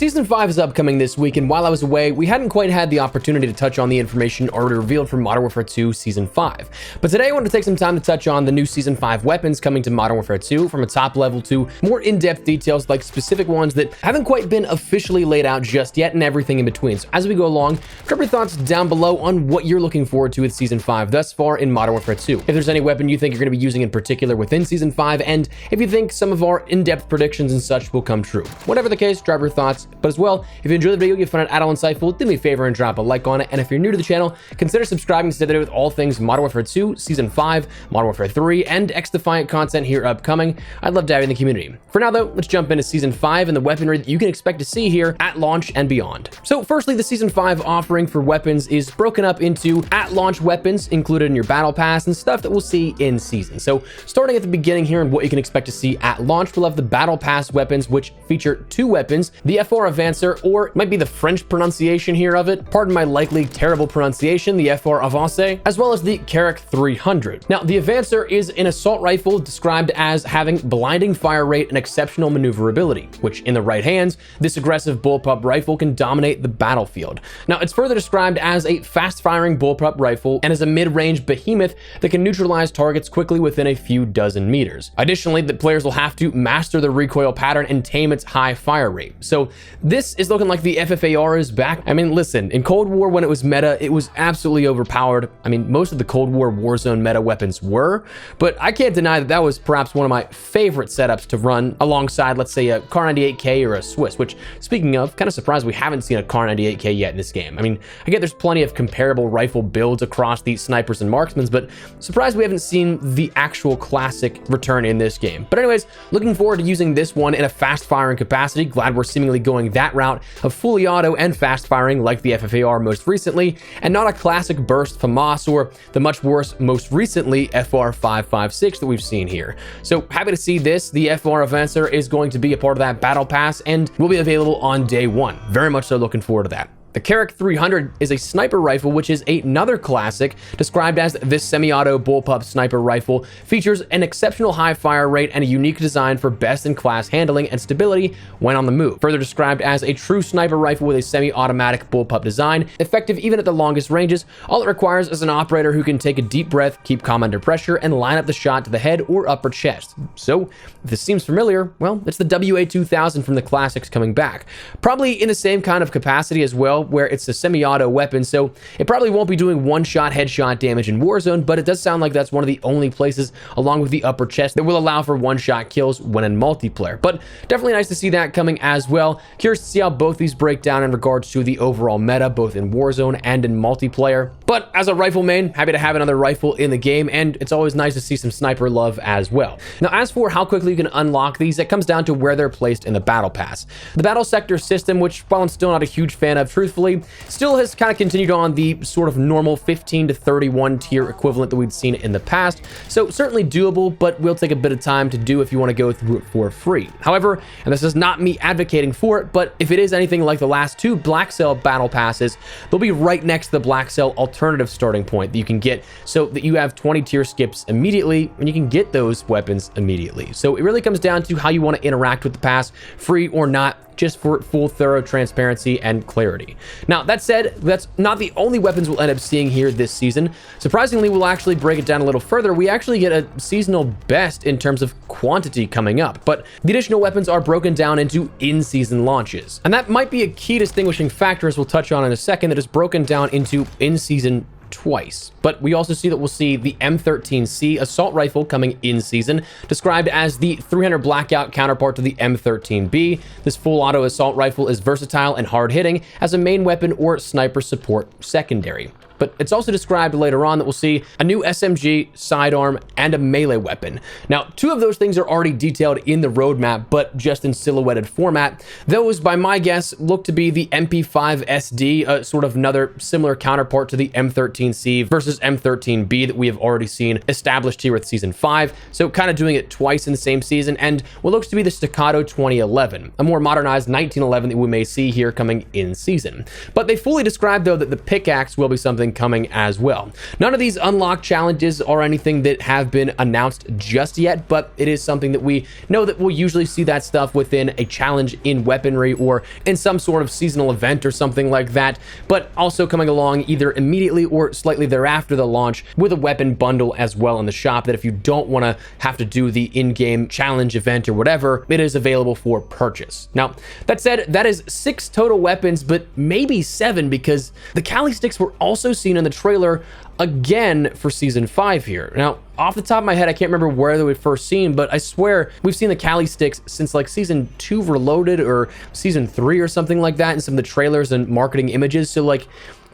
Season 5 is upcoming this week, and while I was away, we hadn't quite had the opportunity to touch on the information already revealed from Modern Warfare 2 Season 5. But today I wanted to take some time to touch on the new Season 5 weapons coming to Modern Warfare 2, from a top level to more in-depth details like specific ones that haven't quite been officially laid out just yet, and everything in between. So as we go along, drop your thoughts down below on what you're looking forward to with Season 5 thus far in Modern Warfare 2. If there's any weapon you think you're going to be using in particular within Season 5, and if you think some of our in-depth predictions and such will come true. Whatever the case, drop your thoughts. But as well, if you enjoyed the video, you found it at all insightful, do me a favor and drop a like on it. And if you're new to the channel, consider subscribing to stay up to date with all things Modern Warfare 2, Season 5, Modern Warfare 3, and XDefiant content here upcoming. I'd love to have you in the community. For now though, let's jump into Season 5 and the weaponry that you can expect to see here at launch and beyond. So firstly, the Season 5 offering for weapons is broken up into at-launch weapons included in your battle pass and stuff that we'll see in season. So starting at the beginning here and what you can expect to see at launch, we'll have the battle pass weapons, which feature two weapons, the FR Avancer, or it might be the French pronunciation here of it, pardon my likely terrible pronunciation, the FR Avance, as well as the Carrack 300. Now, the Avancer is an assault rifle described as having blinding fire rate and exceptional maneuverability, which in the right hands, this aggressive bullpup rifle can dominate the battlefield. Now, it's further described as a fast-firing bullpup rifle and as a mid-range behemoth that can neutralize targets quickly within a few dozen meters. Additionally, the players will have to master the recoil pattern and tame its high fire rate. So this is looking like the FFAR is back. I mean, listen, in Cold War when it was meta, it was absolutely overpowered. I mean, most of the Cold War Warzone meta weapons were, but I can't deny that that was perhaps one of my favorite setups to run alongside, let's say, a Kar98K or a Swiss, which, speaking of, kind of surprised we haven't seen a Kar98K yet in this game. I mean, I get there's plenty of comparable rifle builds across the snipers and marksmen, but surprised we haven't seen the actual classic return in this game. But anyways, looking forward to using this one in a fast firing capacity. Glad we're seemingly going that route of fully auto and fast firing like the FFAR most recently, and not a classic burst FAMAS or the much worse most recently FR556 that we've seen here. So happy to see this. The FR Avancer is going to be a part of that battle pass and will be available on day one. Very much so looking forward to that. The Carrack 300 is a sniper rifle, which is another classic, described as this semi-auto bullpup sniper rifle, features an exceptional high fire rate and a unique design for best-in-class handling and stability when on the move. Further described as a true sniper rifle with a semi-automatic bullpup design, effective even at the longest ranges. All it requires is an operator who can take a deep breath, keep calm under pressure, and line up the shot to the head or upper chest. So, if this seems familiar, well, it's the WA2000 from the classics coming back. Probably in the same kind of capacity as well, where it's a semi-auto weapon, so it probably won't be doing one-shot headshot damage in Warzone, but it does sound like that's one of the only places, along with the upper chest, that will allow for one-shot kills when in multiplayer. But definitely nice to see that coming as well. Curious to see how both these break down in regards to the overall meta, both in Warzone and in multiplayer. But as a rifle main, happy to have another rifle in the game, and it's always nice to see some sniper love as well. Now, as for how quickly you can unlock these, it comes down to where they're placed in the battle pass. The battle sector system, which while I'm still not a huge fan of, truthfully, still has kind of continued on the sort of normal 15 to 31 tier equivalent that we'd seen in the past. So certainly doable, but will take a bit of time to do if you want to go through it for free. However, and this is not me advocating for it, but if it is anything like the last two Black Cell battle passes, they'll be right next to the Black Cell alternative starting point that you can get, so that you have 20 tier skips immediately and you can get those weapons immediately. So it really comes down to how you want to interact with the pass, free or not, just for full thorough transparency and clarity. Now, that said, that's not the only weapons we'll end up seeing here this season. Surprisingly, we'll actually break it down a little further. We actually get a seasonal best in terms of quantity coming up, but the additional weapons are broken down into in-season launches. And that might be a key distinguishing factor, as we'll touch on in a second, that is broken down into in-season twice. But we also see that we'll see the M13C assault rifle coming in season, described as the 300 blackout counterpart to the M13B. This full auto assault rifle is versatile and hard hitting as a main weapon or sniper support secondary. But it's also described later on that we'll see a new SMG, sidearm, and a melee weapon. Now, two of those things are already detailed in the roadmap, but just in silhouetted format. Those, by my guess, look to be the MP5 SD, sort of another similar counterpart to the M13C versus M13B that we have already seen established here with Season 5. So kind of doing it twice in the same season, and what looks to be the Staccato 2011, a more modernized 1911 that we may see here coming in season. But they fully describe, though, that the pickaxe will be something something coming as well. None of these unlock challenges are anything that have been announced just yet, but it is something that we know that we'll usually see that stuff within a challenge in weaponry or in some sort of seasonal event or something like that, but also coming along either immediately or slightly thereafter the launch with a weapon bundle as well in the shop, that if you don't want to have to do the in-game challenge event or whatever, it is available for purchase. Now, that said, that is 6 total weapons, but maybe 7, because the Kali sticks were also seen in the trailer again for Season 5 here. Now, off the top of my head, I can't remember where they were first seen, but I swear we've seen the Kali sticks since like Season 2 Reloaded or Season 3 or something like that in some of the trailers and marketing images. So like,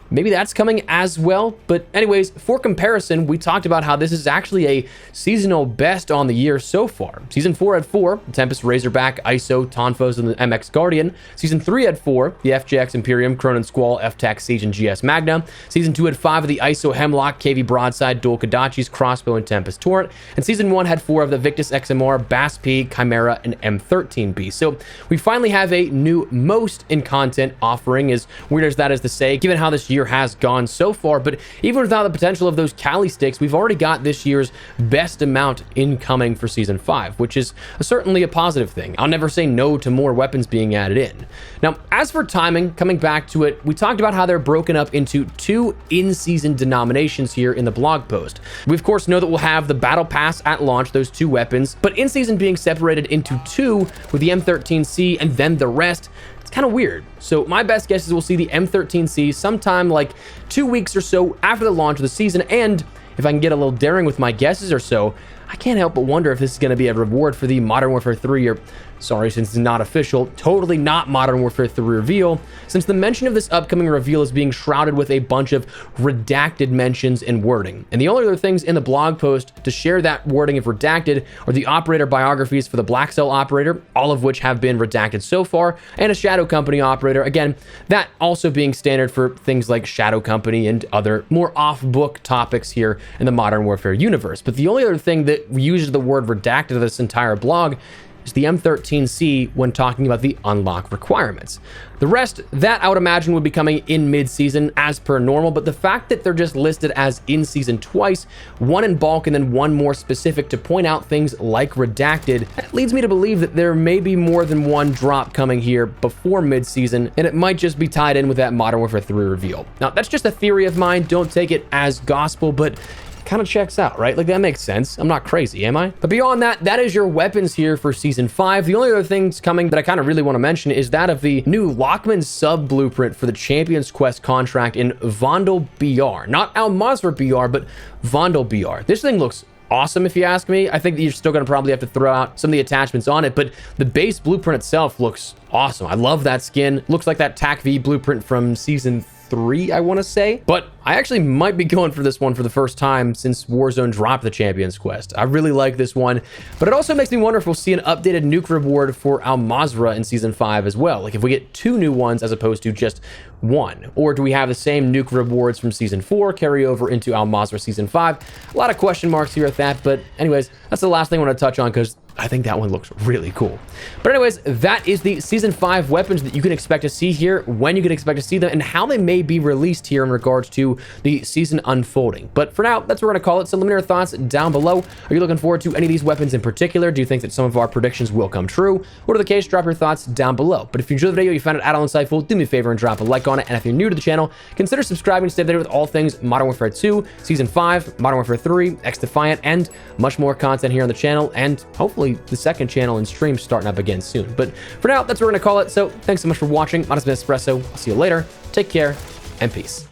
maybe that's coming as well. But anyways, for comparison, we talked about how this is actually a seasonal best on the year so far. Season 4 had 4, the Tempest Razorback, ISO, Tonfos, and the MX Guardian. Season 3 had 4, the FJX Imperium, Cronin Squall, FTAC Siege, and GS Magna. Season 2 had 5 of the ISO Hemlock, KV Broadside, Dual Kodachis, Crossbow, and Tempest Torrent. And Season 1 had 4 of the Victus XMR, Bass P, Chimera, and M13B. So we finally have a new most in content offering, as weird as that is to say, given how this year has gone so far. But even without the potential of those Kali sticks, we've already got this year's best amount incoming for Season 5, which is certainly a positive thing. I'll never say no to more weapons being added in. Now, as for timing, coming back to it, we talked about how they're broken up into 2 in-season denominations here in the blog post. We of course know that we'll have the Battle Pass at launch, those 2 weapons, but in-season being separated into 2 with the M13C and then the rest. It's kind of weird. So my best guess is we'll see the M13C sometime like 2 weeks or so after the launch of the season. And if I can get a little daring with my guesses or so, I can't help but wonder if this is going to be a reward for the Modern Warfare 3, or sorry, since it's not official, totally not Modern Warfare 3 reveal, since the mention of this upcoming reveal is being shrouded with a bunch of redacted mentions and wording. And the only other things in the blog post to share that wording if redacted are the operator biographies for the Black Cell operator, all of which have been redacted so far, and a Shadow Company operator, again, that also being standard for things like Shadow Company and other more off-book topics here in the Modern Warfare universe. But the only other thing that uses the word redacted of this entire blog is the M13C when talking about the unlock requirements. The rest, that I would imagine would be coming in mid-season as per normal, but the fact that they're just listed as in-season twice, one in bulk and then one more specific to point out things like redacted, that leads me to believe that there may be more than one drop coming here before mid-season, and it might just be tied in with that Modern Warfare 3 reveal. Now, that's just a theory of mine, don't take it as gospel, but kind of checks out, right? Like, that makes sense. I'm not crazy, am I? But beyond that, that is your weapons here for Season 5. The only other things coming that I kind of really want to mention is that of the new Lockman sub blueprint for the Champions Quest contract in Vondel BR. Not Al Mazrah BR, but Vondel BR. This thing looks awesome if you ask me. I think that you're still going to probably have to throw out some of the attachments on it, but the base blueprint itself looks awesome. I love that skin. Looks like that TAC V blueprint from Season 3, I want to say. But I actually might be going for this one for the first time since Warzone dropped the Champions Quest. I really like this one, but it also makes me wonder if we'll see an updated nuke reward for Al Mazrah in Season 5 as well. Like if we get 2 new ones as opposed to just 1, or do we have the same nuke rewards from Season 4 carry over into Al Mazrah Season 5? A lot of question marks here at that, but anyways, that's the last thing I want to touch on because I think that one looks really cool. But anyways, that is the Season 5 weapons that you can expect to see here, when you can expect to see them, and how they may be released here in regards to the season unfolding. But for now, that's what we're going to call it. So let me know your thoughts down below. Are you looking forward to any of these weapons in particular? Do you think that some of our predictions will come true? Whatever the case, drop your thoughts down below. But if you enjoyed the video, you found it at all insightful, do me a favor and drop a like on it. And if you're new to the channel, consider subscribing to stay updated with all things Modern Warfare 2, Season 5, Modern Warfare 3, X-Defiant, and much more content here on the channel, and hopefully the second channel and stream starting up again soon. But for now, that's what we're going to call it. So thanks so much for watching. My name has been Espresso. I'll see you later. Take care and peace.